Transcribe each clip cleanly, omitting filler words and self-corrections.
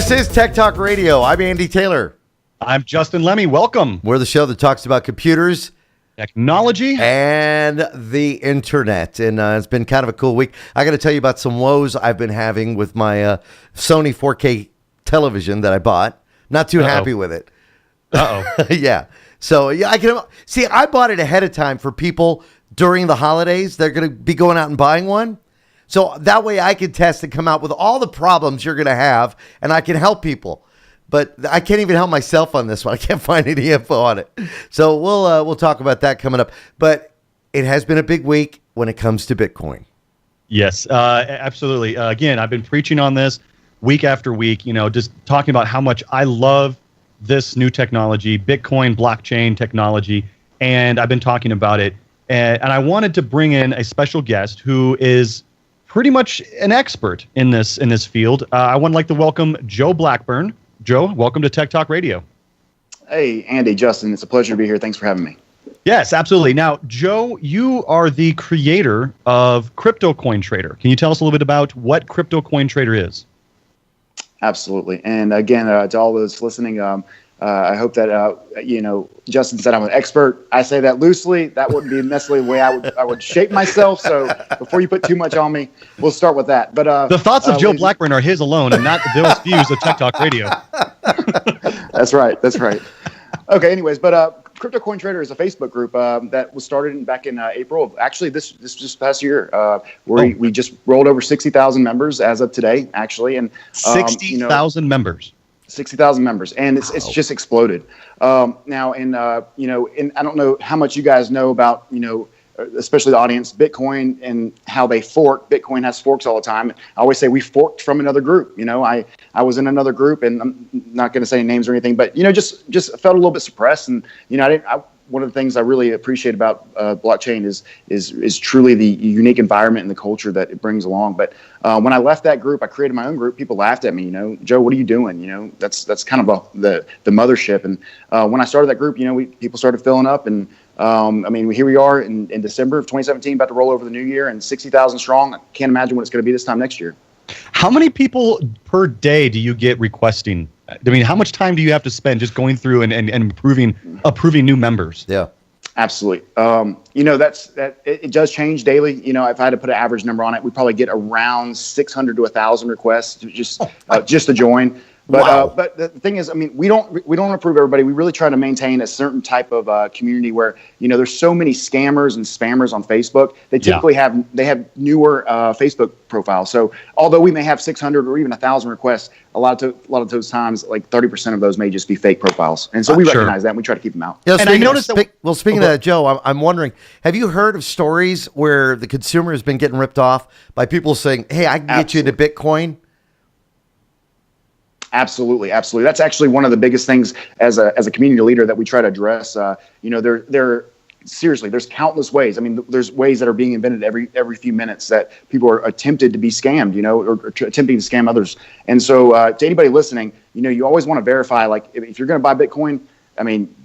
This is Tech Talk Radio. I'm Andy Taylor. I'm Justin Lemmy. Welcome. We're the show that talks about computers, technology, and the internet. And it's been kind of a cool week. I got to tell you about some woes I've been having with my Sony 4K television that I bought. Not too happy with it. Yeah. So yeah, I can see. I bought it ahead of time for people during the holidays. They're going to be going out and buying one. So that way I can test and come out with all the problems you're going to have, and I can help people. But I can't even help myself on this one. I can't find any info on it. So we'll talk about that coming up. But it has been a big week when it comes to Bitcoin. Yes, absolutely. Again, I've been preaching on this week after week, just talking about how much I love this new technology, Bitcoin, blockchain technology, and I've been talking about it. And I wanted to bring in a special guest who is pretty much an expert in this field. I would like to welcome Joe Blackburn. Joe, welcome to Tech Talk Radio. Hey, Andy, Justin, it's a pleasure to be here. Thanks for having me. Yes, absolutely. Now, Joe, you are the creator of Crypto Coin Trader. Can you tell us a little bit about what Crypto Coin Trader is? Absolutely. And again, to all those listening, I hope that, Justin said I'm an expert. I say that loosely. That wouldn't be necessarily the way I would shape myself. So before you put too much on me, we'll start with that. But the thoughts of Joe Blackburn are his alone and not those views of Tech Talk Radio. That's right. Okay, anyways, but Crypto Coin Trader is a Facebook group that was started back in April of actually this just past year. We just rolled over 60,000 members as of today, actually. And 60,000 members. 60,000 members, and it's just exploded. Now, and I don't know how much you guys know about, especially the audience, Bitcoin and how they fork. Bitcoin has forks all the time. I always say we forked from another group. I was in another group, and I'm not going to say names or anything, but just felt a little bit suppressed, and one of the things I really appreciate about blockchain is truly the unique environment and the culture that it brings along. But when I left that group, I created my own group. People laughed at me, Joe, what are you doing? That's kind of the mothership. And when I started that group, people started filling up, and here we are in December of 2017, about to roll over the new year, and 60,000 strong. I can't imagine what it's going to be this time next year. How many people per day do you get requesting? How much time do you have to spend just going through and approving new members? Yeah, absolutely. It does change daily. If I had to put an average number on it, we probably get around 600 to 1,000 requests just to join. But wow. But the thing is, we don't approve everybody. We really try to maintain a certain type of community where there's so many scammers and spammers on Facebook. They typically have newer Facebook profiles. So although we may have 600 or even 1,000 requests, a lot of those times, like 30% of those may just be fake profiles. And so we recognize that and we try to keep them out. Yeah, and I noticed speaking of that, Joe, I'm wondering, have you heard of stories where the consumer has been getting ripped off by people saying, "Hey, I can get you into Bitcoin"? Absolutely. That's actually one of the biggest things as a community leader that we try to address. Seriously, there's countless ways. There's ways that are being invented every few minutes that people are attempted to be scammed, or attempting to scam others. And so to anybody listening, you always want to verify, like if you're going to buy Bitcoin,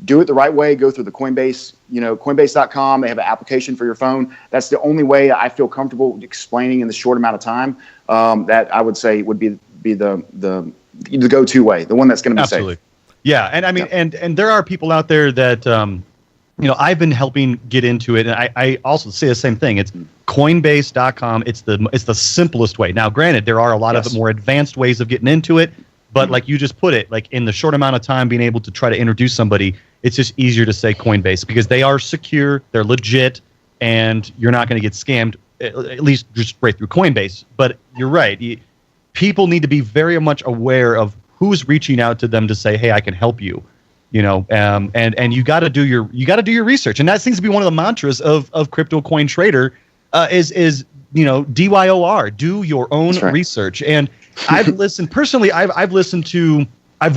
do it the right way. Go through the Coinbase, Coinbase.com. They have an application for your phone. That's the only way I feel comfortable explaining in the short amount of time that I would say would be the go-to way, the one that's going to be absolutely safe. Yeah, and and there are people out there that I've been helping get into it, and I also say the same thing. It's Coinbase.com. It's the simplest way. Now, granted, there are a lot of more advanced ways of getting into it, but like you just put it, like in the short amount of time being able to try to introduce somebody, it's just easier to say Coinbase because they are secure, they're legit, and you're not going to get scammed, at least just straight through Coinbase. But you're right. People need to be very much aware of who's reaching out to them to say, "Hey, I can help you," and you got to do your research, and that seems to be one of the mantras of Crypto Coin Trader is DYOR, do your own research. And I've listened personally. I've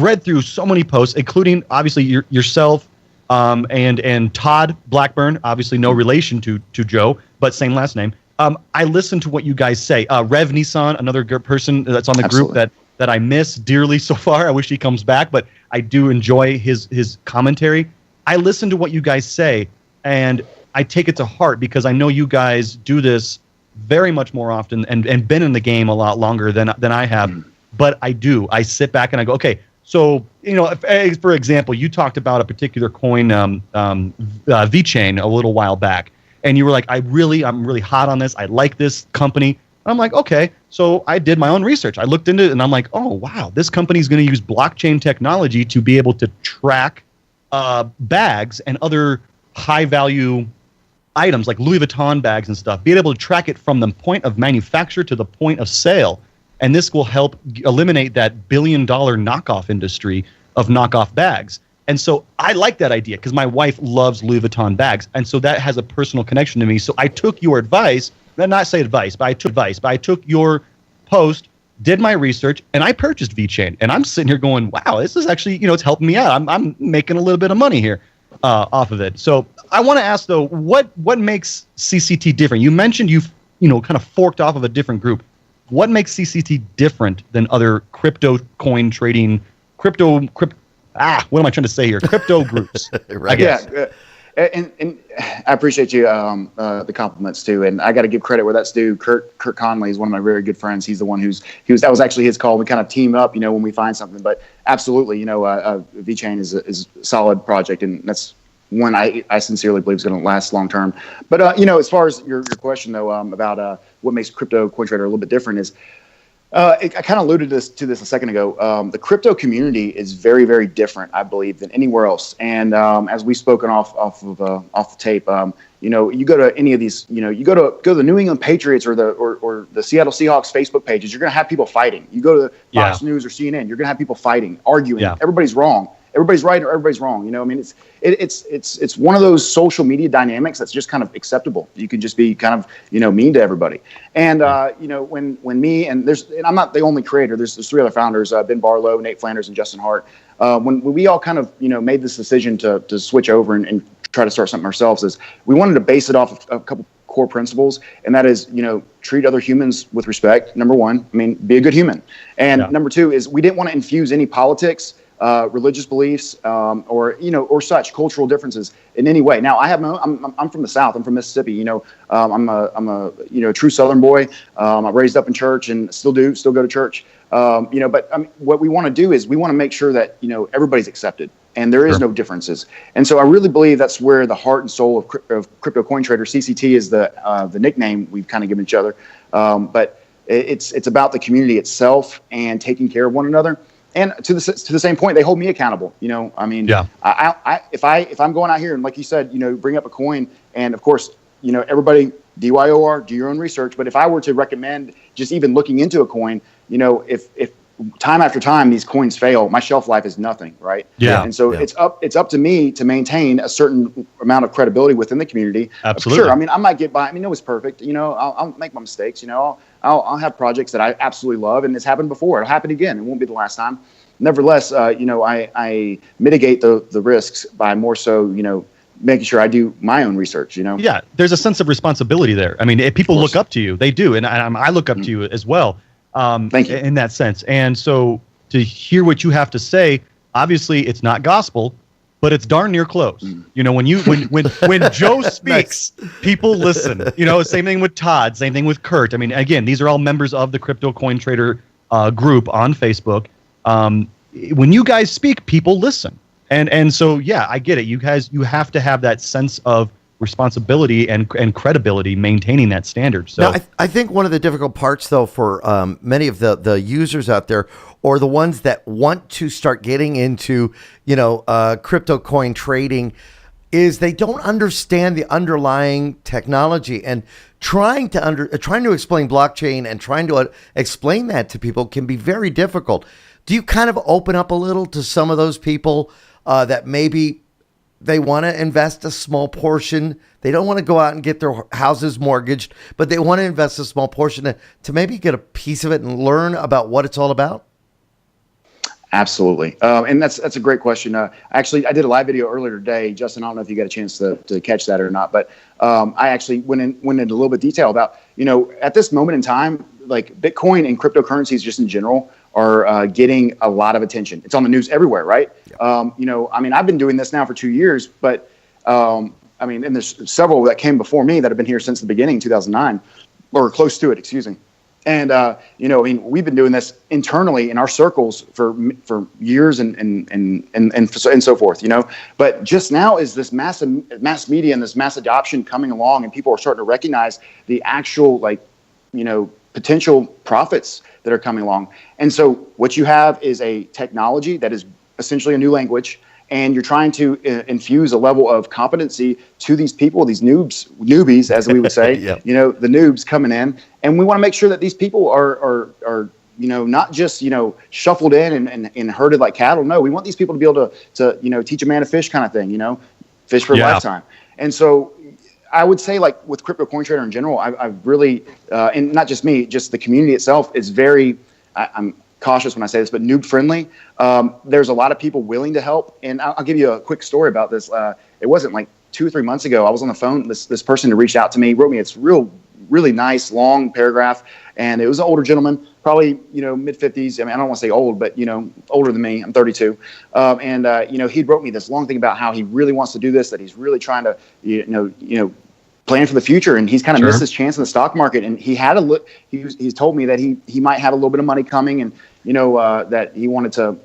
read through so many posts, including obviously yourself and Todd Blackburn, obviously no relation to Joe, but same last name. I listen to what you guys say. Rev Nissan, another person that's on the group that I miss dearly so far. I wish he comes back, but I do enjoy his commentary. I listen to what you guys say, and I take it to heart because I know you guys do this very much more often and been in the game a lot longer than I have. but I sit back and I go, okay, so, for example, you talked about a particular coin, VeChain, a little while back, and you were like, I'm really hot on this. I like this company. I'm like, okay. So I did my own research. I looked into it, and I'm like, oh, wow, this company is going to use blockchain technology to be able to track bags and other high-value items like Louis Vuitton bags and stuff, being able to track it from the point of manufacture to the point of sale. And this will help eliminate that billion-dollar knockoff industry of knockoff bags. And so I like that idea because my wife loves Louis Vuitton bags. And so that has a personal connection to me. So I took your advice, not say advice, but I took your post, did my research, and I purchased VeChain. And I'm sitting here going, wow, this is actually, it's helping me out. I'm making a little bit of money here off of it. So I want to ask, though, what makes CCT different? You mentioned you've, kind of forked off of a different group. What makes CCT different than other crypto coin trading, what am I trying to say here? Crypto groups, Right. I guess. Yeah, and I appreciate you the compliments too. And I got to give credit where that's due. Kurt Conley is one of my very good friends. He's the one that was actually his call. We kind of team up, when we find something. But absolutely, VeChain is a solid project, and that's one I sincerely believe is going to last long term. But as far as your question though, about what makes crypto coin trader a little bit different is, I kind of alluded to this a second ago. The crypto community is very, very different, I believe, than anywhere else. And as we've spoken off the tape, you go to any of these, you go to the New England Patriots or the Seattle Seahawks Facebook pages, you're going to have people fighting. You go to Fox News or CNN, you're going to have people fighting, arguing. Yeah. Everybody's wrong. Everybody's right or everybody's wrong. It's one of those social media dynamics that's just kind of acceptable. You can just be kind of, mean to everybody. And, when me and I'm not the only creator, there's three other founders, Ben Barlow, Nate Flanders, and Justin Hart. When we all kind of, made this decision to switch over and try to start something ourselves, is we wanted to base it off of a couple core principles. And that is, treat other humans with respect. Number one, be a good human. And number two is we didn't want to infuse any politics, religious beliefs, or such cultural differences in any way. Now, I have I'm from the South. I'm from Mississippi. I'm a true Southern boy. I'm raised up in church and still go to church. But what we want to do is we want to make sure that everybody's accepted and there is no differences. And so I really believe that's where the heart and soul of Crypto Coin Trader, CCT, is the nickname we've kind of given each other. But it's about the community itself and taking care of one another. And to the same point, they hold me accountable. If I'm going out here and, like you said, bring up a coin, and of course, everybody DYOR, do your own research. But if I were to recommend just even looking into a coin, if time after time these coins fail, my shelf life is nothing, right? Yeah. And so it's up to me to maintain a certain amount of credibility within the community. Absolutely. Sure. I might get by. No one's perfect. I'll make my mistakes. I'll have projects that I absolutely love, and it's happened before. It'll happen again. It won't be the last time. Nevertheless, I mitigate the risks by more so, making sure I do my own research. Yeah, there's a sense of responsibility there. If people look up to you, they do, and I look up to you as well. Thank you. In that sense, and so to hear what you have to say, obviously it's not gospel, but it's darn near close. When Joe speaks, people listen. Same thing with Todd, same thing with Kurt. Again, these are all members of the Crypto Coin Trader group on Facebook. When you guys speak, people listen. And so, yeah, I get it. You guys, you have to have that sense of responsibility and credibility, maintaining that standard. So now, I think one of the difficult parts, though, for many of the users out there, or the ones that want to start getting into, crypto coin trading, is they don't understand the underlying technology, and trying to explain blockchain and trying to explain that to people can be very difficult. Do you kind of open up a little to some of those people that maybe they want to invest a small portion? They don't want to go out and get their houses mortgaged, but they want to invest a small portion to maybe get a piece of it and learn about what it's all about? Absolutely. And that's a great question. Actually, I did a live video earlier today. Justin, I don't know if you got a chance to catch that or not, but I actually went into a little bit of detail about, at this moment in time, like Bitcoin and cryptocurrencies just in general are getting a lot of attention. It's on the news everywhere, right? Yeah. I've been doing this now for 2 years, but and there's several that came before me that have been here since the beginning, 2009, or close to it, excuse me. And you know, I mean, we've been doing this internally in our circles for years and so forth. You know, but just now is this mass media and this mass adoption coming along, and people are starting to recognize the actual, like, you know, potential profits that are coming along. And so what you have is a technology that is essentially a new language, and you're trying to infuse a level of competency to these people, these newbies, as we would say, Yep. you know, the noobs coming in. And we want to make sure that these people are you know, not just, you know, shuffled in and herded like cattle. No, we want these people to be able to you know, teach a man to fish kind of thing, you know, fish for a lifetime. And so I would say, like, with Crypto Coin Trader in general, I've really, and not just me, just the community itself is very, I'm cautious when I say this, but noob friendly. There's a lot of people willing to help. And I'll give you a quick story about this. It wasn't like 2 or 3 months ago. I was on the phone. This person who reached out to me wrote me this really nice long paragraph. And it was an older gentleman, probably, you know, mid-50s. I mean, I don't want to say old, but, you know, older than me. I'm 32. You know, he wrote me this long thing about how he really wants to do this, that he's really trying to, you know, plan for the future, and he's kind of missed his chance in the stock market. And he had a look. He's told me that he might have a little bit of money coming, and you know, that he wanted to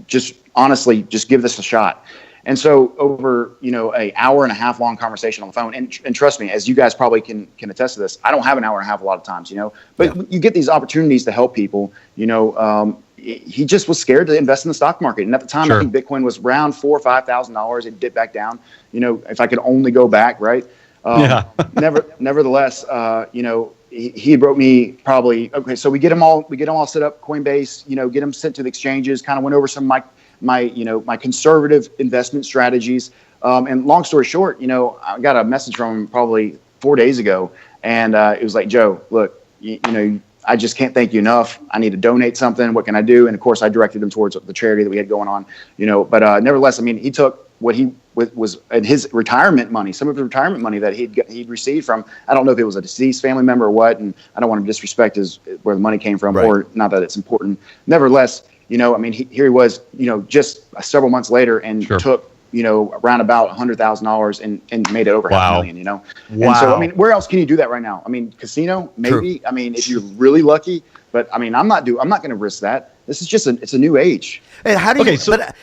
just honestly just give this a shot. And so over, you know, an hour and a half long conversation on the phone, and trust me, as you guys probably can attest to this, I don't have an hour and a half a lot of times, you know, but you get these opportunities to help people, you know. He just was scared to invest in the stock market. And at the time, I think Bitcoin was around $4,000 or $5,000. It dipped back down, you know, if I could only go back, right? Nevertheless, you know, he wrote me probably, okay, so we get them all set up, Coinbase, you know, get them sent to the exchanges, kind of went over some of my conservative investment strategies. And long story short, you know, I got a message from him probably 4 days ago, and it was like, Joe, look, you know, I just can't thank you enough. I need to donate something. What can I do? And of course, I directed him towards the charity that we had going on, you know, but nevertheless, I mean, he took what he was his retirement money, some of his retirement money that he'd received from, I don't know if it was a deceased family member or what, and I don't want to disrespect where the money came from, or not that it's important. Nevertheless, you know, I mean, here he was, you know, just several months later, and took, you know, around about $100,000 and made it over $500,000, you know. And so, I mean, where else can you do that right now? I mean, casino, maybe. I mean, if you're really lucky, but I mean, I'm not going to risk that. This is just it's a new age. And how do you,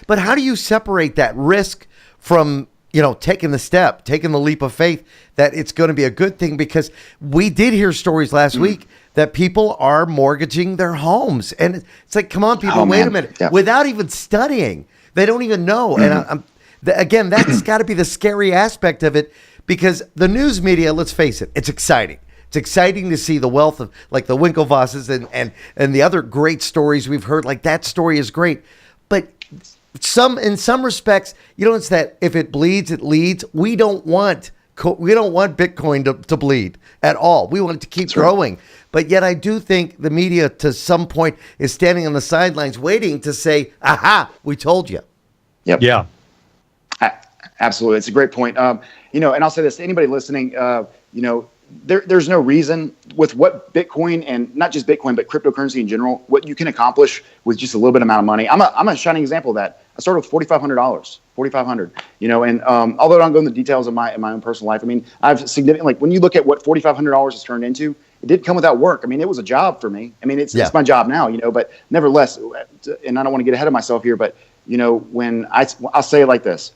but how do you separate that risk from, you know, taking the leap of faith that it's going to be a good thing? Because we did hear stories last week that people are mortgaging their homes, and it's like, come on, people, wait a minute, without even studying, they don't even know. And again, that's got to be the scary aspect of it, because the news media, let's face it, it's exciting. It's exciting to see the wealth of, like, the Winklevosses and the other great stories we've heard. Like, that story is great, but in some respects, you know, it's that if it bleeds, it leads. We don't want Bitcoin to bleed at all. We want it to keep growing. But yet I do think the media to some point is standing on the sidelines waiting to say, aha, we told you. Yep. Yeah. Absolutely. It's a great point. You know, and I'll say this to anybody listening, you know, there's no reason with what Bitcoin, and not just Bitcoin, but cryptocurrency in general, what you can accomplish with just a little bit amount of money. I'm a shining example of that. I started with $4,500, you know, and although I don't go into the details of my own personal life, I mean, I've significantly, like, when you look at what $4,500 has turned into, it did come without work. I mean, it was a job for me. I mean, it's my job now, you know, but nevertheless, and I don't want to get ahead of myself here, but, you know, when I'll say it like this: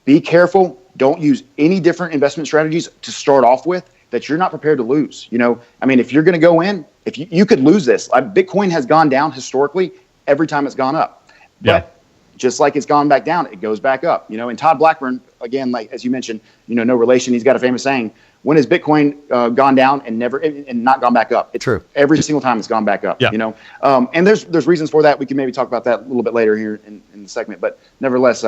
be careful. Don't use any different investment strategies to start off with that you're not prepared to lose. You know, I mean, if you're going to go in, if you could lose this. Bitcoin has gone down historically every time it's gone up. But just like it's gone back down, it goes back up. You know, and Todd Blackburn, again, like as you mentioned, you know, no relation. He's got a famous saying: when has Bitcoin gone down and not gone back up? It's true. Every single time it's gone back up. You know, and there's reasons for that. We can maybe talk about that a little bit later here in the segment. But nevertheless,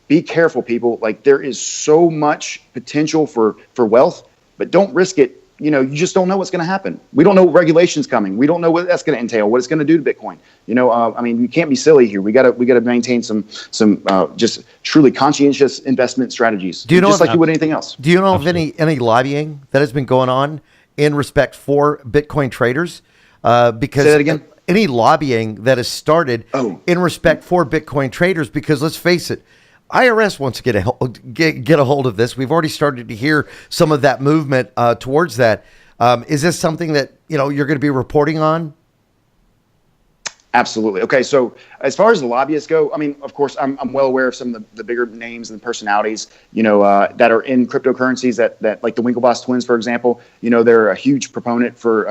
be careful, people. Like, there is so much potential for wealth, but don't risk it. You know, you just don't know what's going to happen. We don't know what regulation's coming. We don't know what that's going to entail, what it's going to do to Bitcoin. You know, I mean, you can't be silly here. We got to maintain some just truly conscientious investment strategies, just like you would anything else. Do you know of any lobbying that has been going on in respect for Bitcoin traders? Because say that again. Any lobbying that has started in respect for Bitcoin traders, because let's face it, IRS wants to get a hold of this. We've already started to hear some of that movement towards that. Is this something that you're going to be reporting on? Absolutely. Okay, so as far as the lobbyists go, I mean, of course, I'm well aware of some of the bigger names and personalities, that are in cryptocurrencies that like the Winklevoss twins, for example. They're a huge proponent for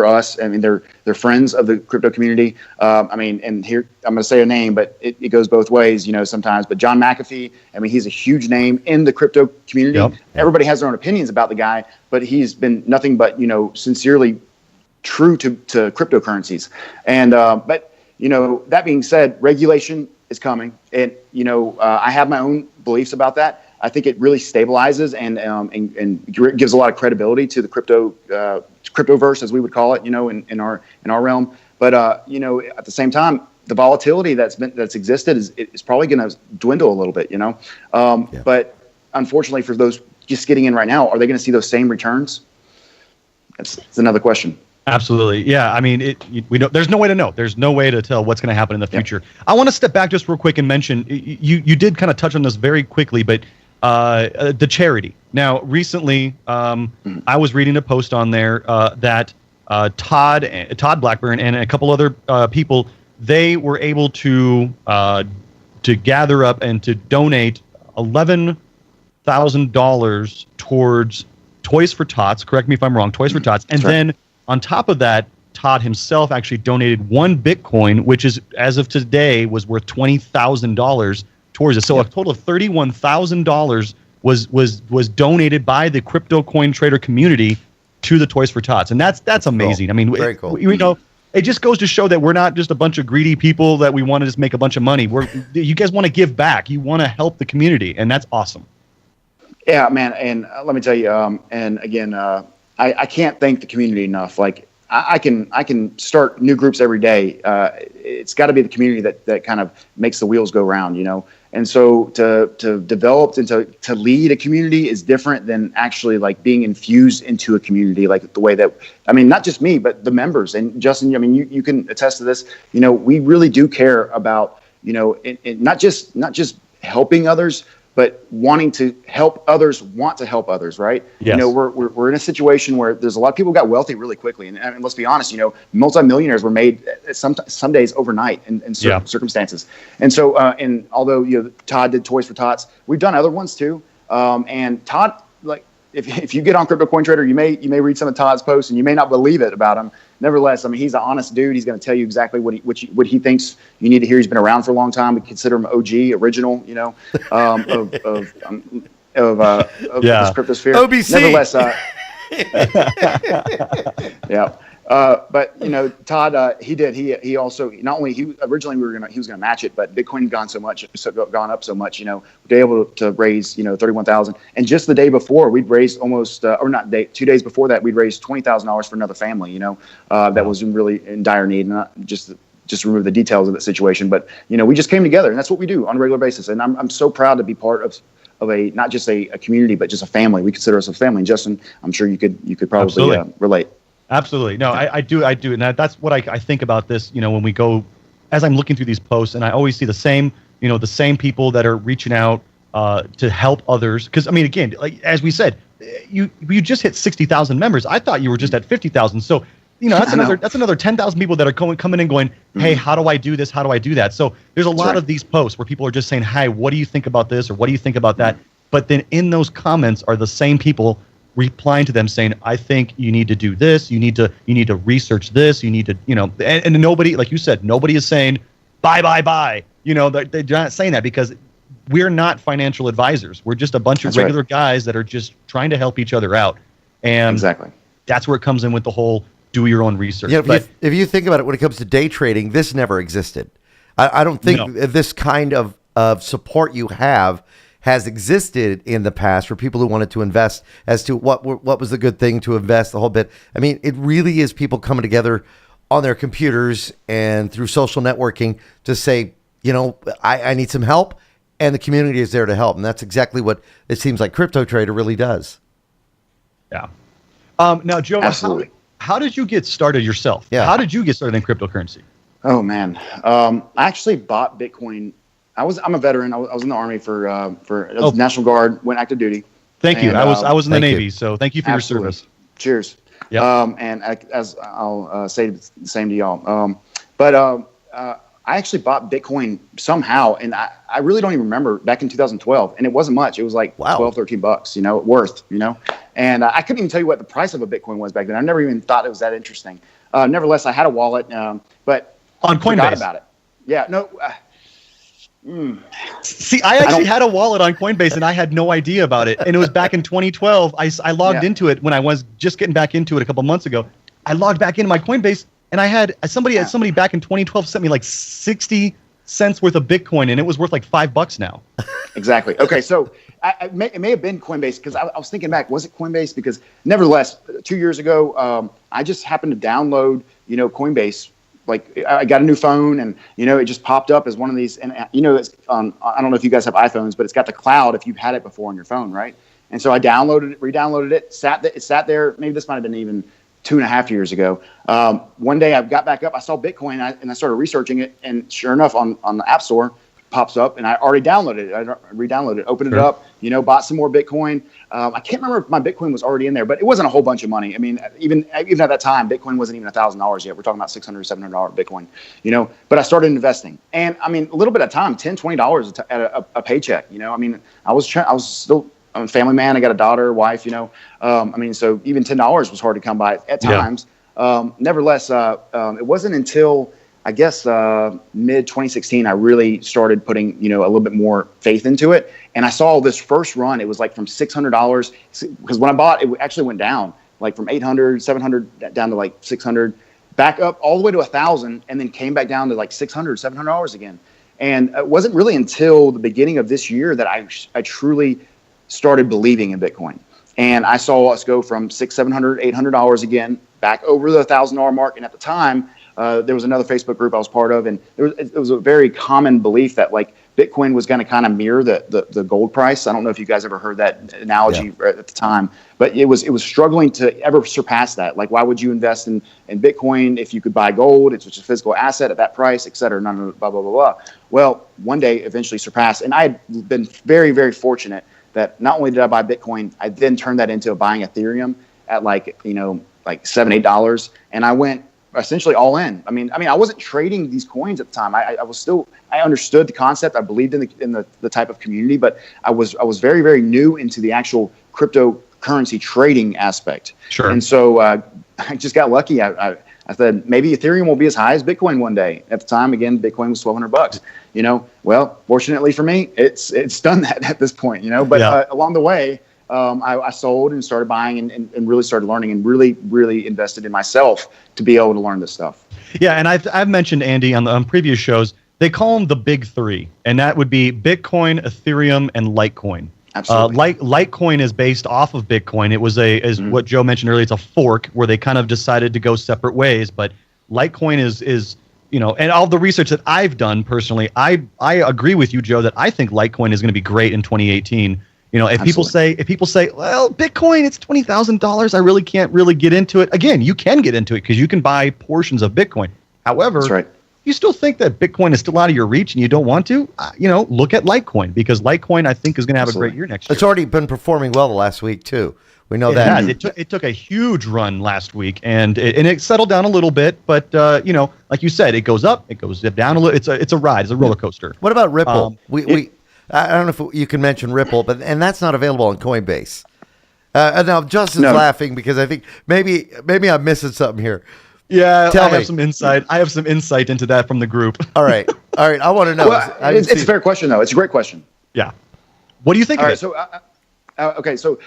us. I mean, they're friends of the crypto community. And here I'm going to say a name, but it goes both ways, sometimes. But John McAfee, I mean, he's a huge name in the crypto community. Yep. Everybody has their own opinions about the guy, but he's been nothing but sincerely true to cryptocurrencies. And but that being said, regulation is coming, and I have my own beliefs about that. I think it really stabilizes and gives a lot of credibility to the cryptoverse, as we would call it, in our realm. But at the same time, the volatility that's existed is probably going to dwindle a little bit. But unfortunately, for those just getting in right now, are they going to see those same returns? That's another question. Absolutely. Yeah. I mean, we don't, there's no way to know. There's no way to tell what's going to happen in the future. Yep. I want to step back just real quick and mention, you did kind of touch on this very quickly, but the charity. Now, recently, I was reading a post on there that Todd Blackburn and a couple other people, they were able to gather up and to donate $11,000 towards Toys for Tots. Correct me if I'm wrong. Toys for Tots. And then on top of that, Todd himself actually donated 1 Bitcoin, which is, as of today, was worth $20,000 towards it. So a total of $31,000 was donated by the crypto coin trader community to the Toys for Tots, and that's amazing. Cool. I mean, very cool. It just goes to show that we're not just a bunch of greedy people that we want to just make a bunch of money. You guys want to give back. You want to help the community, and that's awesome. Yeah, man. And let me tell you, and again, I can't thank the community enough. Like I can start new groups every day. It's got to be the community that kind of makes the wheels go round, And so to develop and to lead a community is different than actually like being infused into a community, like the way that, I mean, not just me, but the members. And Justin, I mean, you can attest to this. We really do care about, not just helping others, but wanting to help others, want to help others, right? Yes. We're in a situation where there's a lot of people who got wealthy really quickly, and let's be honest, multimillionaires were made some days overnight in certain circumstances. And so, and although Todd did Toys for Tots, we've done other ones too. And Todd, like if you get on Crypto Coin Trader, you may read some of Todd's posts, and you may not believe it about him. Nevertheless, I mean, he's an honest dude. He's going to tell you exactly what he thinks you need to hear. He's been around for a long time. We consider him OG, original, of this cryptosphere. OBC. Nevertheless, yeah. But Todd, he also not only originally he was gonna match it, but Bitcoin had gone up so much, we were able to raise 31,000, and just the day before we'd raised almost 2 days before that we'd raised $20,000 for another family, that was really in dire need, and not just remove the details of that situation, but we just came together, and that's what we do on a regular basis, and I'm so proud to be part of a not just a community, but just a family. We consider us a family. And Justin, I'm sure you could probably relate. Absolutely. No, I do. And that's what I think about this, when we go, as I'm looking through these posts, and I always see the same people that are reaching out to help others. Because, I mean, again, like as we said, you just hit 60,000 members. I thought you were just at 50,000. So, that's another 10,000 people that are coming in going, hey, how do I do this? How do I do that? So there's a lot of these posts where people are just saying, hi, what do you think about this? Or what do you think about that? But then in those comments are the same people replying to them saying, I think you need to do this. You need to research this. You need to, and nobody, like you said, nobody is saying buy. They're not saying that because we're not financial advisors. We're just a bunch of regular guys that are just trying to help each other out. And exactly. That's where it comes in with the whole do your own research. Yeah, but if you think about it, when it comes to day trading, this never existed. I don't think this kind of support you have has existed in the past for people who wanted to invest as to what was the good thing to invest the whole bit. I mean, it really is people coming together on their computers and through social networking to say, I need some help, and the community is there to help. And that's exactly what it seems like Crypto Trader really does. Yeah. Now, Joe, how did you get started yourself? Yeah. How did you get started in cryptocurrency? Oh, man. I actually bought Bitcoin. I'm a veteran. I was in the Army for National Guard, went active duty. Thank you. I was in the Navy, so thank you for your service. Cheers. Yep. And as I'll say the same to y'all. But I actually bought Bitcoin somehow, and I really don't even remember, back in 2012, and it wasn't much. It was like $12-13, worth, and I couldn't even tell you what the price of a Bitcoin was back then. I never even thought it was that interesting. Nevertheless, I had a wallet, but on Coinbase. Forgot about it. Yeah, no. See, I actually had a wallet on Coinbase, and I had no idea about it. And it was back in 2012. I logged into it when I was just getting back into it a couple months ago. I logged back into my Coinbase, and I had somebody back in 2012 sent me like 60 cents worth of Bitcoin, and it was worth like $5 now. Exactly. Okay, so it may have been Coinbase, because I was thinking back, was it Coinbase? Because nevertheless, 2 years ago, I just happened to download, Coinbase. Like, I got a new phone, and it just popped up as one of these, and it's on. I don't know if you guys have iPhones, but it's got the cloud if you've had it before on your phone, right? And so I downloaded it, re-downloaded it, it sat there. Maybe this might have been even 2.5 years ago. One day I got back up, I saw Bitcoin, and I started researching it, and sure enough, on the App Store, pops up, and I already downloaded it. I re-downloaded it, opened it up, bought some more Bitcoin. I can't remember if my Bitcoin was already in there, but it wasn't a whole bunch of money. I mean, even at that time, Bitcoin wasn't even $1,000 yet. We're talking about $600, $700 Bitcoin, but I started investing, and I mean, a little bit of time, $10, $20 at a paycheck. I mean, I was still, I'm a family man. I got a daughter, wife, so even $10 was hard to come by at times. Nevertheless, it wasn't until, I guess, mid 2016, I really started putting, a little bit more faith into it. And I saw this first run. It was like from $600, because when I bought, it actually went down, like from 800, 700 down to like 600, back up all the way to 1,000, and then came back down to like $600, $700 again. And it wasn't really until the beginning of this year that I truly started believing in Bitcoin. And I saw us go from $600, $700, $800 again, back over the $1,000 mark. And at the time, there was another Facebook group I was part of, and it was a very common belief that like Bitcoin was going to kind of mirror the gold price. I don't know if you guys ever heard that analogy at the time, but it was struggling to ever surpass that. Like, why would you invest in Bitcoin if you could buy gold? It's just a physical asset at that price, et cetera, blah, blah, blah, blah. Well, one day eventually surpassed, and I had been very, very fortunate that not only did I buy Bitcoin, I then turned that into buying Ethereum at like $7, $8, and I went essentially all in. I mean, I wasn't trading these coins at the time. I understood the concept. I believed in the type of community, but I was very, very new into the actual cryptocurrency trading aspect. Sure. And so I just got lucky. I said maybe Ethereum will be as high as Bitcoin one day. At the time, again, Bitcoin was $1,200. Well, fortunately for me, it's done that at this point. But along the way, I sold and started buying and really started learning and really, really invested in myself to be able to learn this stuff. Yeah, and I've mentioned, Andy, on previous shows, they call them the big three, and that would be Bitcoin, Ethereum, and Litecoin. Absolutely. Litecoin is based off of Bitcoin. It was what Joe mentioned earlier. It's a fork where they kind of decided to go separate ways. But Litecoin is and all the research that I've done personally, I agree with you, Joe, that I think Litecoin is going to be great in 2018. If people say, well, Bitcoin, it's $20,000, I really can't really get into it. Again, you can get into it because you can buy portions of Bitcoin. However, that's right. You still think that Bitcoin is still out of your reach and you don't want to, look at Litecoin, because Litecoin, I think, is going to have a great year next year. It's already been performing well the last week, too. We know that. It took a huge run last week, and it settled down a little bit. But like you said, it goes up, it goes down a little. It's a ride. It's a roller coaster. What about Ripple? I don't know if you can mention Ripple, and that's not available on Coinbase. Now Justin's laughing because I think maybe I'm missing something here. Yeah, I have some insight into that from the group. All right. I want to know. Well, it's a fair question, though. It's a great question. Yeah. What do you think of it? So, okay. So,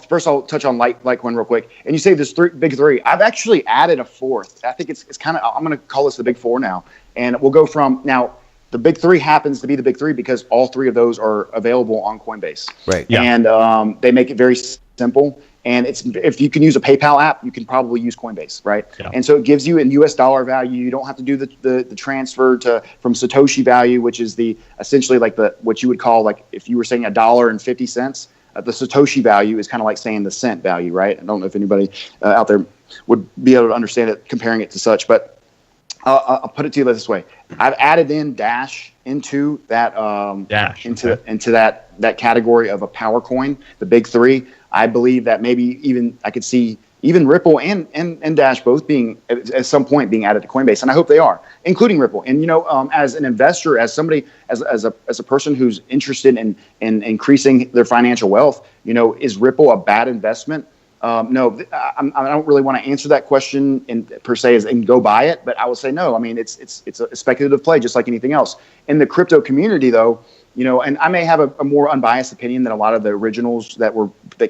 first I'll touch on Litecoin real quick. And you say there's big three. I've actually added a fourth. I think it's kind of, I'm going to call this the big four now. And we'll go from now. The big three happens to be the big three because all three of those are available on Coinbase. Right. Yeah. And they make it very simple. And if you can use a PayPal app, you can probably use Coinbase, right? Yeah. And so it gives you in US dollar value. You don't have to do the transfer from Satoshi value, which is essentially like what you would call, like, if you were saying $1.50. The Satoshi value is kind of like saying the cent value, right? I don't know if anybody out there would be able to understand it, comparing it to such, but I'll put it to you this way: I've added in Dash into that into that category of a power coin, the big three. I believe that maybe even I could see even Ripple and Dash both being at some point being added to Coinbase, and I hope they are, including Ripple. And as an investor, as somebody, as a person who's interested in increasing their financial wealth, is Ripple a bad investment? No, I don't really want to answer that question per se and go buy it, but I will say no. I mean, it's a speculative play, just like anything else. In the crypto community, though, and I may have a more unbiased opinion than a lot of the originals that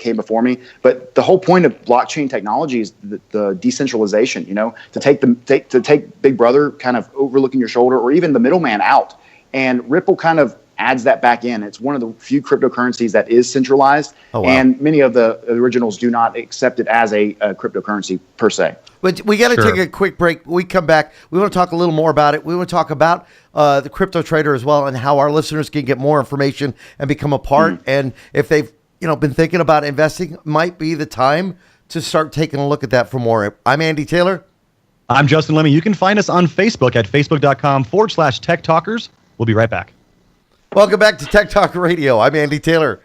came before me, but the whole point of blockchain technology is the decentralization. To take Big Brother kind of overlooking your shoulder, or even the middleman out, and Ripple kind of adds that back in. It's one of the few cryptocurrencies that is centralized, and many of the originals do not accept it as a cryptocurrency per se. But we got to take a quick break. When we come back, we want to talk a little more about it. We want to talk about the crypto trader as well, and how our listeners can get more information and become a part. Mm-hmm. And if they've been thinking about investing, might be the time to start taking a look at that for more. I'm Andy Taylor. I'm Justin Lemmy. You can find us on Facebook at facebook.com/Tech Talkers. We'll be right back. Welcome back to Tech Talk Radio. I'm Andy Taylor.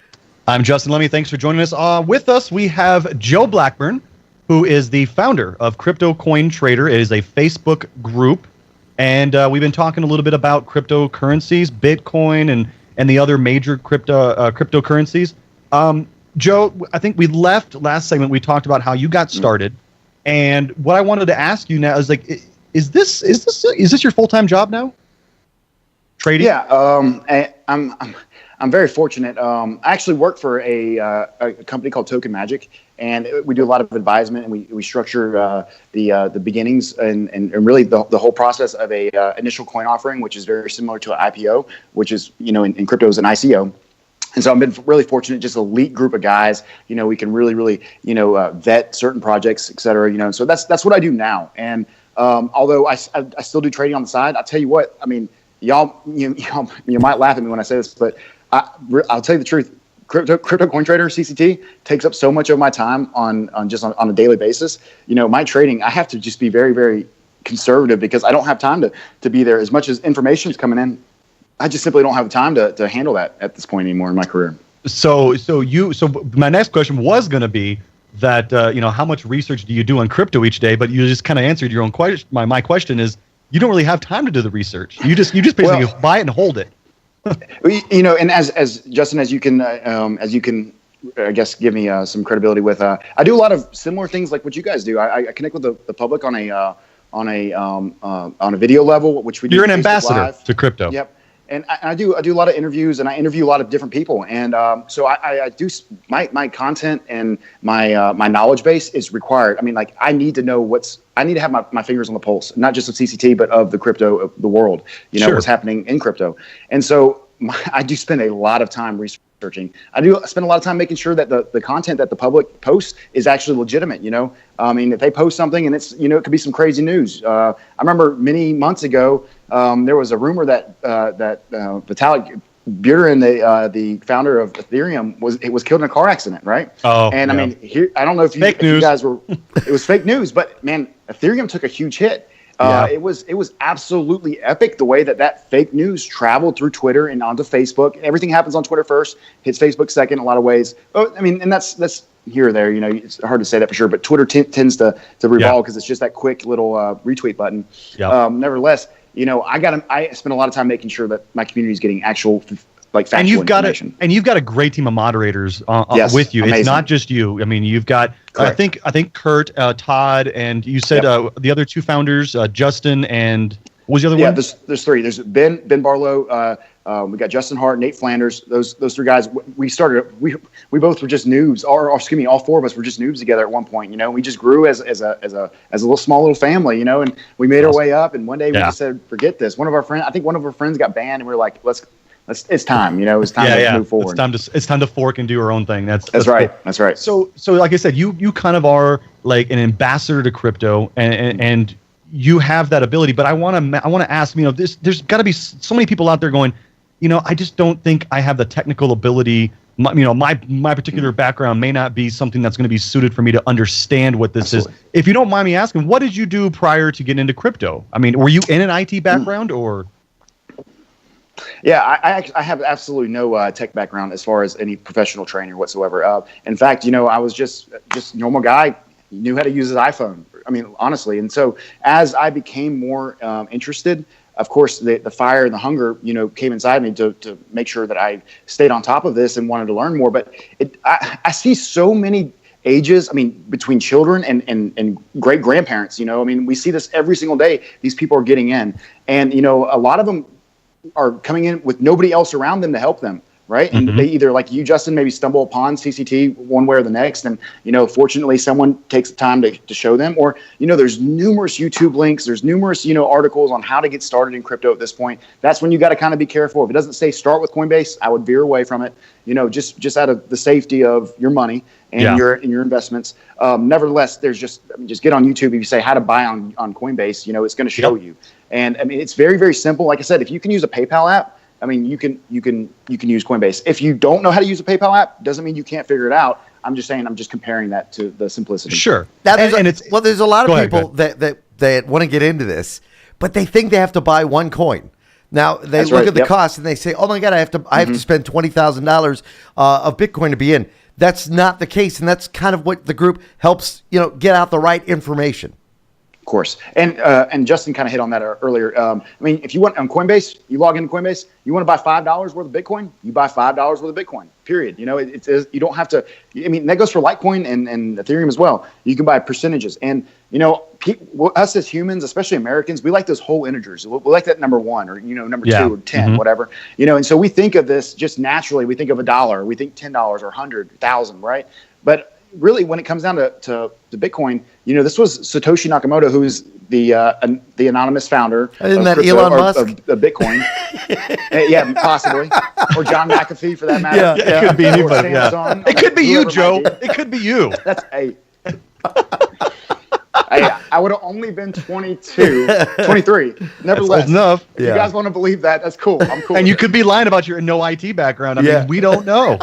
I'm Justin Lemmy. Thanks for joining us. With us, we have Joe Blackburn, who is the founder of Crypto Coin Trader. It is a Facebook group, and we've been talking a little bit about cryptocurrencies, Bitcoin, and the other major cryptocurrencies. Joe, I think we left last segment. We talked about how you got started, and what I wanted to ask you now is is this your full-time job now? Trading? Yeah, I'm very fortunate. I actually work for a company called Token Magic, and we do a lot of advisement, and we structure the beginnings and really the whole process of a initial coin offering, which is very similar to an IPO, which is in crypto is an ICO. And so I've been really fortunate, just an elite group of guys. We can really vet certain projects, et cetera. So that's what I do now. And although I still do trading on the side, I'll tell you what. I mean, y'all, you might laugh at me when I say this, but I'll tell you the truth. Crypto Coin Trader, CCT, takes up so much of my time on a daily basis. My trading, I have to just be very, very conservative because I don't have time to be there. As much as information is coming in, I just simply don't have time to handle that at this point anymore in my career. So my next question was going to be that how much research do you do on crypto each day? But you just kind of answered your own question. My question is, you don't really have time to do the research. You just basically buy it and hold it. And as Justin, as you can, I guess, give me some credibility with. I do a lot of similar things like what you guys do. I connect with the public on a video level, which we do. You're an ambassador Live. To crypto. Yep. And I do a lot of interviews, and I interview a lot of different people, and so I do my content and my knowledge base is required. I mean, I need to know I need to have my fingers on the pulse, not just of CCT, but of the crypto of the world. What's happening in crypto, and so I do spend a lot of time researching. I spend a lot of time making sure that the content that the public posts is actually legitimate. I mean, if they post something and it's it could be some crazy news. I remember many months ago. There was a rumor that Vitalik Buterin, the founder of Ethereum, was killed in a car accident, right? Oh, and I mean, I don't know if you guys were. It was fake news, but man, Ethereum took a huge hit. It was absolutely epic the way that fake news traveled through Twitter and onto Facebook. Everything happens on Twitter first, hits Facebook second in a lot of ways. I mean, and that's here or there. It's hard to say that for sure, but Twitter tends to revolve because it's just that quick little retweet button. Yeah. Nevertheless. I spend a lot of time making sure that my community is getting actual, factual information. And you've got a great team of moderators with you. Amazing. It's not just you. I mean, you've got, I think Kurt, Todd, and you said the other two founders, Justin, and what was the other one? Yeah, there's three. There's Ben Barlow. We got Justin Hart, Nate Flanders. Those three guys. We both were just noobs. All four of us were just noobs together at one point. We just grew as a small little family. And we made our way up. And one day we just said, forget this. One of our friends got banned, and we were like, it's time. It's time to move forward. It's time to fork and do our own thing. That's right. Cool. That's right. So like I said, you kind of are like an ambassador to crypto, and you have that ability. But I want to ask, there's got to be so many people out there going, I just don't think I have the technical ability. My particular background may not be something that's going to be suited for me to understand what this is. If you don't mind me asking, what did you do prior to getting into crypto? I mean, were you in an IT background or? Yeah, I have absolutely no tech background as far as any professional training whatsoever. In fact, I was just a normal guy. He knew how to use his iPhone. I mean, honestly. And so as I became more interested, of course, the fire and the hunger, came inside me to make sure that I stayed on top of this and wanted to learn more. But I see so many ages, I mean, between children and great grandparents, I mean, we see this every single day. These people are getting in, and, a lot of them are coming in with nobody else around them to help them. Right. And they either, like you, Justin, maybe stumble upon CCT one way or the next. And, fortunately, someone takes the time to show them. Or, there's numerous YouTube links. There's numerous, articles on how to get started in crypto at this point. That's when you got to kind of be careful. If it doesn't say start with Coinbase, I would veer away from it, just out of the safety of your money and your investments. Nevertheless, there's just get on YouTube. If you say how to buy on Coinbase, it's going to show you. And I mean, it's very, very simple. Like I said, if you can use a PayPal app, I mean, you can use Coinbase. If you don't know how to use a PayPal app, doesn't mean you can't figure it out. I'm just saying, I'm just comparing that to the simplicity. Sure. There's a lot of people that want to get into this, but they think they have to buy one coin. Now they look at the cost and they say, "Oh my God, I have to spend $20,000 of Bitcoin to be in." That's not the case, and that's kind of what the group helps get out the right information. Of course. And Justin kind of hit on that earlier. I mean, if you want on Coinbase, you log into Coinbase, you want to buy $5 worth of Bitcoin, you buy $5 worth of Bitcoin, period. It's you don't have to, I mean, that goes for Litecoin and Ethereum as well. You can buy percentages. And, us as humans, especially Americans, we like those whole integers. We like that number 1 or, number 2 or 10, whatever. And so we think of this just naturally. We think of $1, we think $10 or 100, 1,000, right? But really, when it comes down to Bitcoin, this was Satoshi Nakamoto, who's the anonymous founder Isn't that Elon Musk? Of Bitcoin. Yeah, possibly. Or John McAfee, for that matter. Yeah. It could be anybody. Yeah. It could be you, Joe. It could be you. That's I would have only been 23. Nevertheless, old enough. If you guys want to believe that, that's cool. I'm cool. And you could be lying about your no IT background. I mean, we don't know.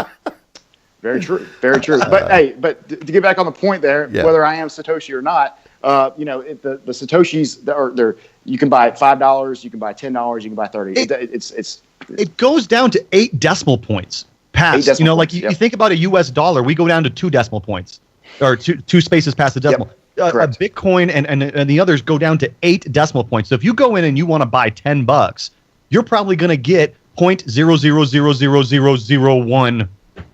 Very true. Very true. But to get back on the point there, whether I am Satoshi or not, the Satoshis are you can buy $5, you can buy $10, you can buy $30. It goes down to 8 decimal points past. You think about a US dollar, we go down to 2 decimal points or two spaces past the decimal. A Bitcoin and the others go down to 8 decimal points. So if you go in and you want to buy $10, you're probably going to get 0.000001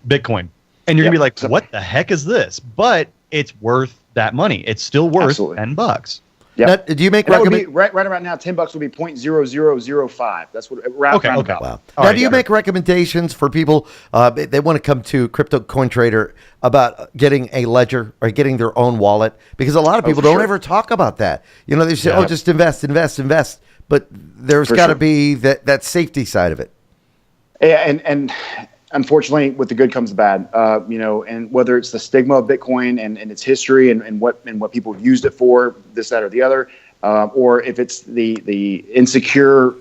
Bitcoin. And you're going to be like, what the heck is this? But it's worth that money. It's still worth $10. Yeah. Do you make recommendations? Right about now, $10 would be 0.0005. That's what Okay. Wow. Now, do you make recommendations for people they want to come to Crypto Coin Trader about getting a ledger or getting their own wallet? Because a lot of people don't ever talk about that. They say, just invest. But there's got to be that safety side of it. Yeah, and unfortunately, with the good comes the bad. And whether it's the stigma of Bitcoin and its history and what people have used it for, this, that, or the other, or if it's the insecure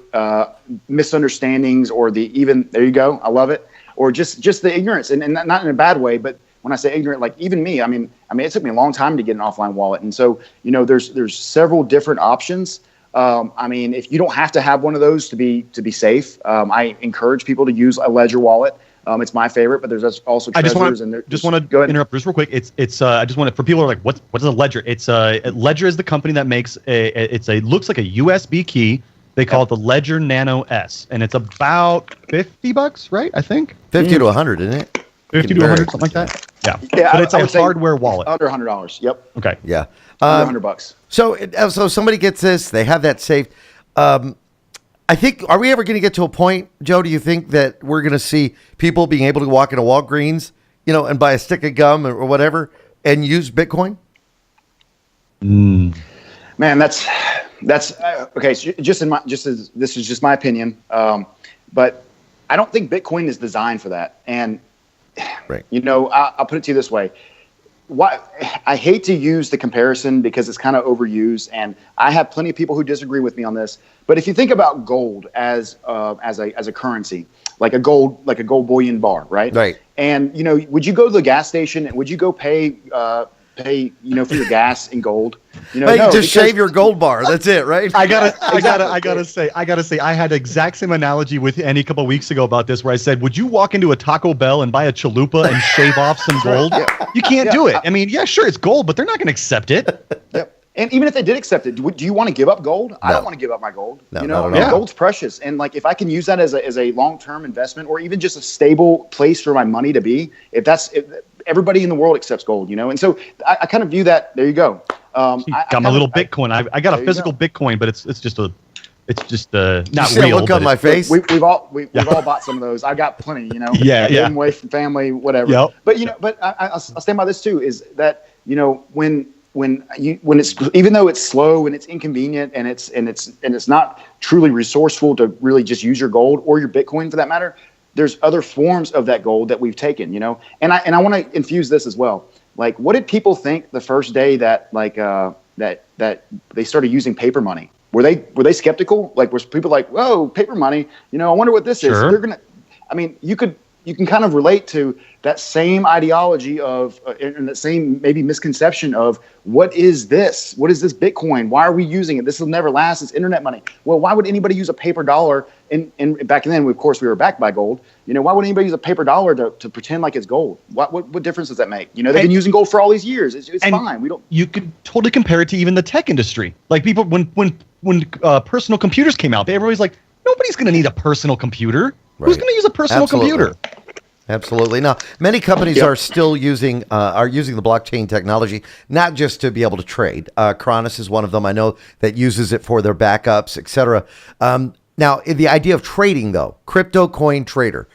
misunderstandings or there you go, I love it, or just the ignorance, and not in a bad way, but when I say ignorant, like even me, I mean, it took me a long time to get an offline wallet, and so there's several different options. If you don't have to have one of those to be safe, I encourage people to use a Ledger wallet. It's my favorite, but there's also Trezors and there. Just want to interrupt just real quick. It's I just want to, for people who are like, what is a Ledger? It's Ledger is the company that makes looks like a USB key. They call it the Ledger Nano S, and it's about $50, right? I think 50 to 100, isn't it? 50 to 100, something like that. Yeah, but it's a hardware wallet. Under $100. Yep. Okay. Yeah. Under $100. So somebody gets this, they have that saved. I think, are we ever going to get to a point, Joe, do you think that we're going to see people being able to walk into Walgreens, and buy a stick of gum or whatever and use Bitcoin? Man, that's okay. So this is just my opinion. But I don't think Bitcoin is designed for that. And, I'll put it to you this way. I hate to use the comparison because it's kind of overused, and I have plenty of people who disagree with me on this. But if you think about gold as a currency, like a gold bullion bar, right? Right. And would you go to the gas station and would you go pay pay, for your gas in gold. Hey, just shave your gold bar. That's it, right? I gotta say, I had the exact same analogy with Andy a couple of weeks ago about this, where I said, would you walk into a Taco Bell and buy a chalupa and shave off some gold? You can't do it. I mean, yeah, sure, it's gold, but they're not going to accept it. Yep. And even if they did accept it, do you want to give up gold? No. I don't want to give up my gold. No, gold's precious, and like if I can use that as a long-term investment, or even just a stable place for my money to be, if everybody in the world accepts gold, and so I kind of view that. There you go. Got my little Bitcoin. I got a physical Bitcoin, but it's just not you real. Look on my face. We've all bought some of those. I got plenty. Yeah. Gave them away from family, whatever. Yep. But I'll stand by this too. Is that when it's, even though it's slow and it's inconvenient and it's not truly resourceful to really just use your gold or your Bitcoin for that matter, there's other forms of that gold that we've taken, and I want to infuse this as well. Like, what did people think the first day that that they started using paper money? Were they skeptical? Like, was people like, whoa, paper money? I wonder what this is. They're you can kind of relate to that same ideology of and that same maybe misconception of what is this? What is this Bitcoin? Why are we using it? This will never last. It's internet money. Well, why would anybody use a paper dollar? And back then, of course, we were backed by gold. Why would anybody use a paper dollar to pretend like it's gold? What difference does that make? They've been using gold for all these years. It's fine. We don't. You could totally compare it to even the tech industry. Like people, when personal computers came out, everybody's like, nobody's going to need a personal computer. Right. Who's going to use a personal computer? Absolutely. Now, many companies are still using the blockchain technology, not just to be able to trade. Kronos is one of them. I know that uses it for their backups, etc. Now, the idea of trading, though, crypto coin trader,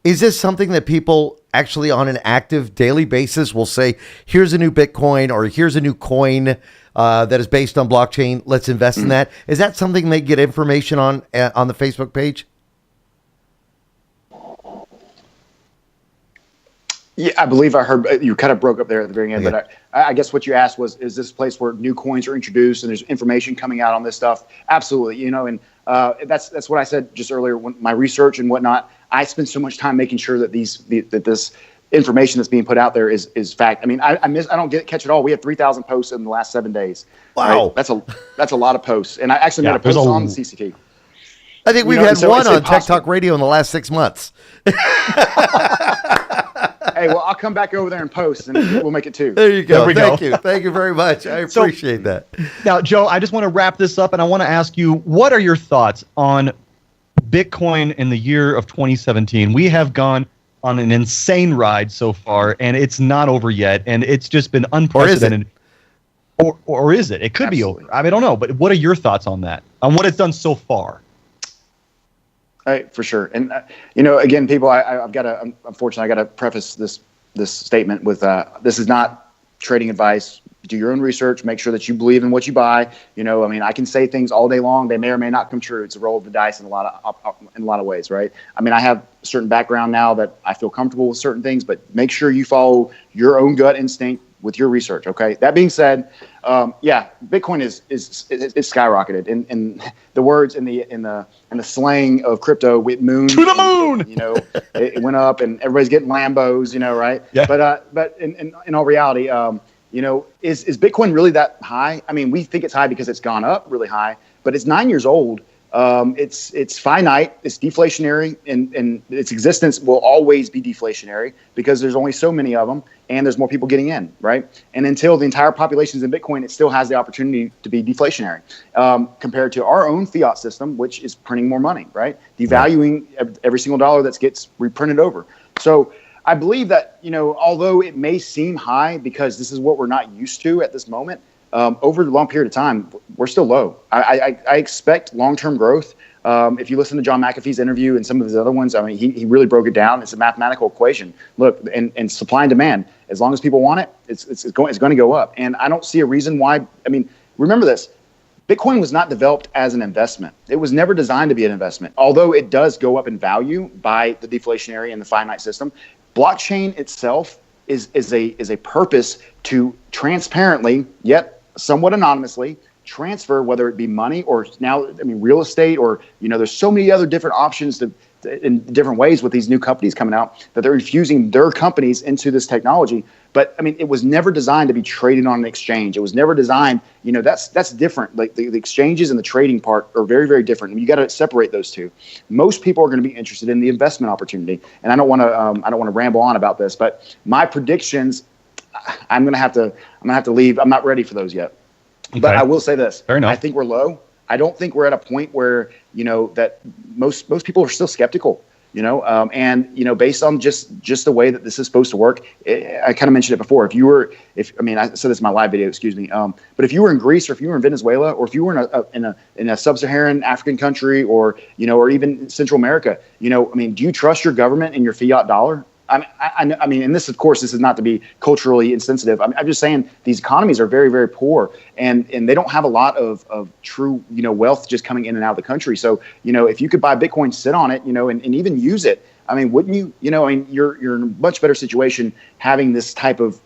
is this something that people actually on an active daily basis will say, here's a new Bitcoin or here's a new coin that is based on blockchain, let's invest in that? Is that something they get information on the Facebook page? Yeah, I believe I heard you kind of broke up there at the very end, but I guess what you asked was, is this a place where new coins are introduced and there's information coming out on this stuff? Absolutely, and that's what I said just earlier. When my research and whatnot, I spend so much time making sure that this information that's being put out there is fact. I mean, I don't catch it all. We had 3,000 posts in the last 7 days. Wow, right? That's a lot of posts, and I actually made a post on the CCT. I think we've had one on Tech Talk Radio in the last 6 months. Hey, well, I'll come back over there and post, and we'll make it two. There you go. Thank you very much. I appreciate that. Now, Joe, I just want to wrap this up, and I want to ask you, what are your thoughts on Bitcoin in the year of 2017? We have gone on an insane ride so far, and it's not over yet, and it's just been unprecedented. Or is it? It could be over. I don't know, but what are your thoughts on that, on what it's done so far? For sure. And, again, people, unfortunately, I got to preface this statement with, this is not trading advice. Do your own research, make sure that you believe in what you buy. I can say things all day long. They may or may not come true. It's a roll of the dice in a lot of ways, right? I mean, I have a certain background now that I feel comfortable with certain things, but make sure you follow your own gut instinct with your research. Okay. That being said, Bitcoin is skyrocketed. In the words in the slang of crypto, it moon to the moon. It went up, and everybody's getting Lambos. Right? Yeah. But in all reality, is Bitcoin really that high? I mean, we think it's high because it's gone up really high, but it's 9 years old. It's finite, it's deflationary, and its existence will always be deflationary because there's only so many of them, and there's more people getting in, right? And until the entire population is in Bitcoin, it still has the opportunity to be deflationary compared to our own fiat system, which is printing more money, right? Devaluing every single dollar that gets reprinted over. So I believe that, although it may seem high because this is what we're not used to at this moment, over a long period of time, we're still low. I expect long-term growth. If you listen to John McAfee's interview and some of his other ones, I mean, he really broke it down. It's a mathematical equation. Look, and supply and demand, as long as people want it, it's going to go up. And I don't see a reason why. I mean, remember this. Bitcoin was not developed as an investment. It was never designed to be an investment, although it does go up in value by the deflationary and the finite system. Blockchain itself is a purpose to transparently, yet somewhat anonymously, transfer, whether it be money or now, real estate, or, there's so many other different options in different ways with these new companies coming out that they're infusing their companies into this technology. But I mean, it was never designed to be traded on an exchange. It was never designed, that's different. Like the exchanges and the trading part are very, very different. You got to separate those two. Most people are going to be interested in the investment opportunity. And I don't want to ramble on about this, but my predictions, I'm going to have to leave. I'm not ready for those yet. Okay. But I will say this. Fair enough. I think we're low. I don't think we're at a point where, that most people are still skeptical, and based on just the way that this is supposed to work. I kind of mentioned it before. I said this in my live video, excuse me. But if you were in Greece, or if you were in Venezuela, or if you were in a sub-Saharan African country, or even Central America, do you trust your government and your fiat dollar? I mean, and this is not to be culturally insensitive. I'm just saying these economies are very, very poor, and they don't have a lot of true, wealth just coming in and out of the country. So, if you could buy Bitcoin, sit on it, and even use it, wouldn't you? You're in a much better situation having this type of,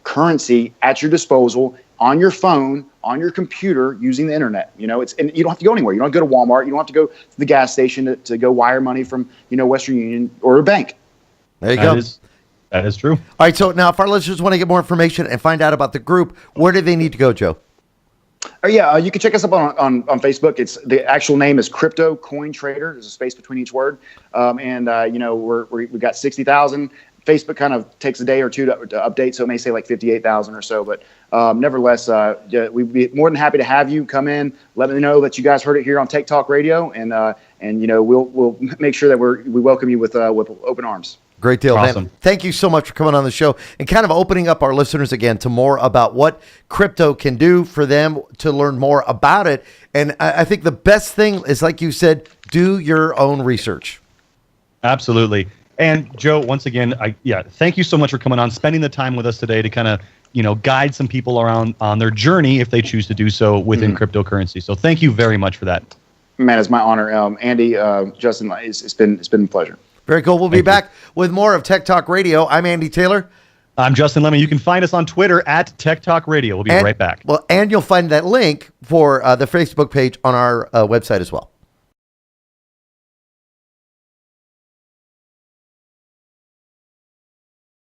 currency at your disposal on your phone, on your computer, using the internet. And you don't have to go anywhere. You don't have to go to Walmart. You don't have to go to the gas station to go wire money from, Western Union or a bank. There you go. That is true. All right. So now, if our listeners want to get more information and find out about the group, where do they need to go, Joe? You can check us up on Facebook. It's the actual name is Crypto Coin Trader. There's a space between each word, we've got 60,000. Facebook kind of takes a day or two to update, so it may say like 58,000 or so. But nevertheless, we'd be more than happy to have you come in. Let me know that you guys heard it here on Tech Talk Radio, and we'll make sure that we welcome you with open arms. Great deal, awesome. Man. Thank you so much for coming on the show and kind of opening up our listeners again to more about what crypto can do for them to learn more about it. And I think the best thing is, like you said, do your own research. Absolutely. And Joe, once again, thank you so much for coming on, spending the time with us today to kind of, guide some people around on their journey if they choose to do so within cryptocurrency. So thank you very much for that. Man, it's my honor. Andy, Justin, it's been a pleasure. Very cool. We'll be back with more of Tech Talk Radio. I'm Andy Taylor. I'm Justin Lemon. You can find us on Twitter at Tech Talk Radio. We'll be right back. Well, and you'll find that link for the Facebook page on our website as well.